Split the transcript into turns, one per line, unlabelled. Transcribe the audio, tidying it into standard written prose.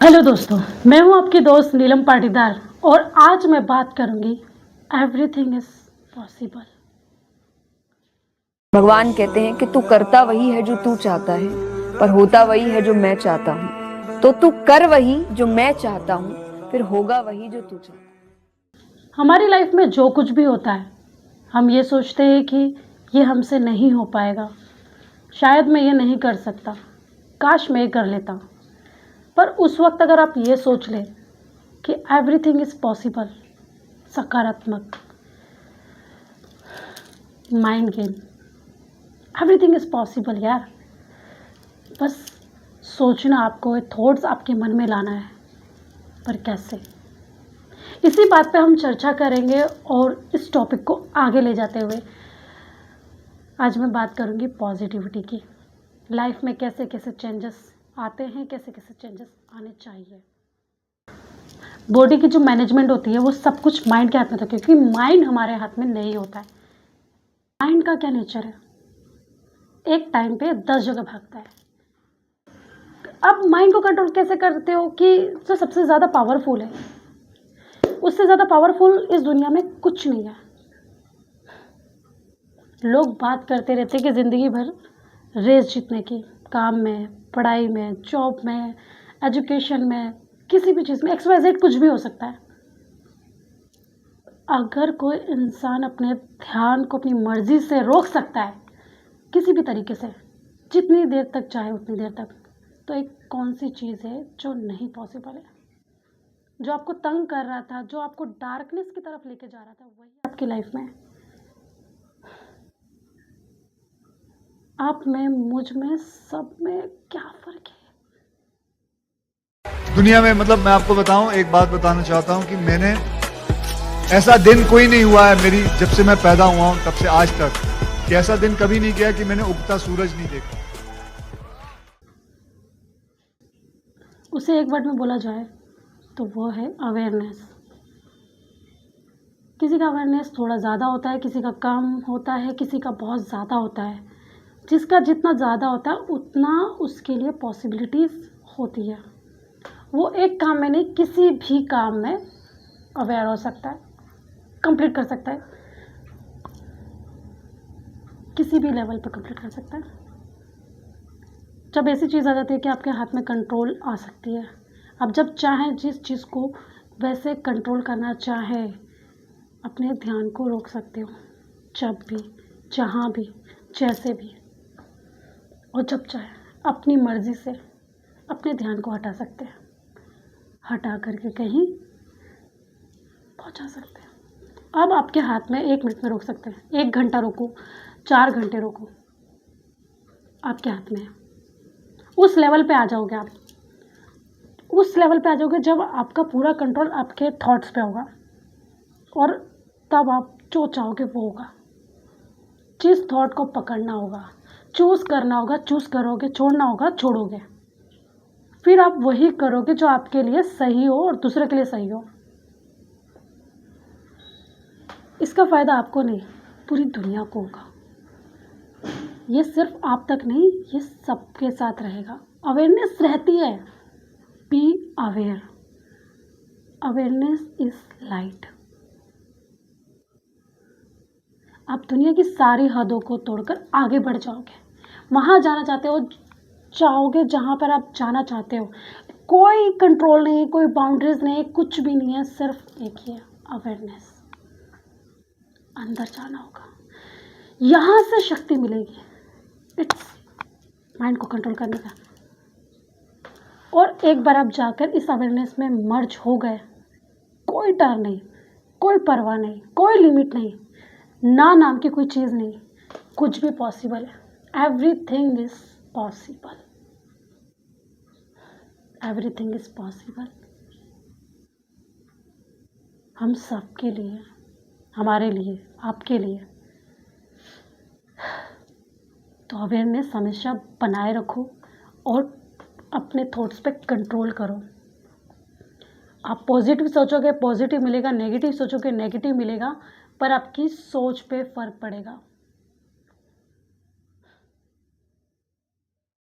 Hello दोस्तों, मैं हूं आपकी दोस्त नीलम पाटीदार और आज मैं बात करूंगी एवरीथिंग इज पॉसिबल।
भगवान कहते हैं कि तू करता वही है जो तू चाहता है, पर होता वही है जो मैं चाहता हूँ। तो तू कर वही जो मैं चाहता हूँ, फिर होगा वही जो तू चाहता है।
हमारी लाइफ में जो कुछ भी होता है, हम ये सोचते हैं कि ये हमसे नहीं हो पाएगा, शायद मैं ये नहीं कर सकता, काश मैं ये कर लेता। पर उस वक्त अगर आप ये सोच लें कि एवरीथिंग इज पॉसिबल, सकारात्मक mind game, everything is possible यार। बस सोचना, आपको थॉट्स आपके मन में लाना है, पर कैसे, इसी बात पे हम चर्चा करेंगे। और इस टॉपिक को आगे ले जाते हुए आज मैं बात करूंगी पॉजिटिविटी की। लाइफ में कैसे कैसे चेंजेस आते हैं, कैसे कैसे चेंजेस आने चाहिए। बॉडी की जो मैनेजमेंट होती है वो सब कुछ माइंड के हाथ में होता है, क्योंकि माइंड हमारे हाथ में नहीं होता है। माइंड का क्या नेचर है, एक टाइम पे 10 जगह भागता है। अब माइंड को कंट्रोल कैसे करते हो कि जो सबसे ज़्यादा पावरफुल है, उससे ज़्यादा पावरफुल इस दुनिया में कुछ नहीं है। लोग बात करते रहते हैं कि ज़िंदगी भर रेस जीतने की, काम में, पढ़ाई में, जॉब में, एजुकेशन में, किसी भी चीज़ में, XYZ कुछ भी हो सकता है। अगर कोई इंसान अपने ध्यान को अपनी मर्जी से रोक सकता है किसी भी तरीके से, जितनी देर तक चाहे उतनी देर तक, तो एक कौन सी चीज़ है जो नहीं पॉसिबल है? जो आपको तंग कर रहा था, जो आपको डार्कनेस की तरफ लेके जा रहा था, वही आपकी लाइफ में, आप में, मुझ में, सब में क्या फ़र्क है?
दुनिया में मतलब मैं आपको बताऊं, एक बात बताना चाहता हूं कि मैंने ऐसा दिन कोई नहीं हुआ है मेरी जब से मैं पैदा हुआ हूं तब से आज तक कि ऐसा दिन कभी नहीं गया कि मैंने उगता सूरज नहीं देखा।
उसे एक वर्ड में बोला जाए तो वो है अवेयरनेस। किसी का अवेयरनेस थोड़ा ज़्यादा होता है, किसी का कम होता है, किसी का बहुत ज़्यादा होता है। जिसका जितना ज़्यादा होता है उतना उसके लिए पॉसिबिलिटीज़ होती है। वो एक काम में नहीं, किसी भी काम में अवेयर हो सकता है, कंप्लीट कर सकता है, किसी भी लेवल पर कंप्लीट कर सकता है। जब ऐसी चीज़ आ जाती है कि आपके हाथ में कंट्रोल आ सकती है, आप जब चाहें जिस चीज़ को वैसे कंट्रोल करना चाहें, अपने ध्यान को रोक सकते हो, जब भी, जहाँ भी, जैसे भी, और जब चाहे अपनी मर्ज़ी से अपने ध्यान को हटा सकते हैं, हटा करके कहीं पहुंचा सकते हैं। अब आपके हाथ में 1 मिनट में रोक सकते हैं, 1 घंटा रोको, 4 घंटे रोको, आपके हाथ में है। उस लेवल पे आ जाओगे आप, उस लेवल पे आ जाओगे जब आपका पूरा कंट्रोल आपके थॉट्स पे होगा, और तब आप जो चाहोगे वो होगा। जिस थॉट को पकड़ना होगा, चूज़ करना होगा, चूज़ करोगे, छोड़ना होगा, छोड़ोगे, फिर आप वही करोगे जो आपके लिए सही हो और दूसरे के लिए सही हो। इसका फ़ायदा आपको नहीं, पूरी दुनिया को होगा। ये सिर्फ आप तक नहीं, ये सबके साथ रहेगा। अवेयरनेस रहती है, be aware, awareness is light. आप दुनिया की सारी हदों को तोड़कर आगे बढ़ जाओगे, वहाँ जाना चाहते हो, चाहोगे जहाँ पर आप जाना चाहते हो। कोई कंट्रोल नहीं, कोई बाउंड्रीज नहीं, कुछ भी नहीं है, सिर्फ एक ही है, अवेयरनेस। अंदर जाना होगा, यहाँ से शक्ति मिलेगी, इट्स माइंड को कंट्रोल करने का। और एक बार आप जाकर इस अवेयरनेस में मर्ज हो गए, कोई डर नहीं, कोई परवाह नहीं, कोई लिमिट नहीं, ना नाम की कोई चीज़ नहीं, कुछ भी पॉसिबल है। Everything is possible, everything is possible, हम सबके लिए, हमारे लिए, आपके लिए। तो अवेयरनेस हमेशा बनाए रखो और अपने थॉट्स पे कंट्रोल करो। आप पॉजिटिव सोचोगे, पॉजिटिव मिलेगा, नेगेटिव सोचोगे, नेगेटिव मिलेगा, पर आपकी सोच पे फ़र्क पड़ेगा।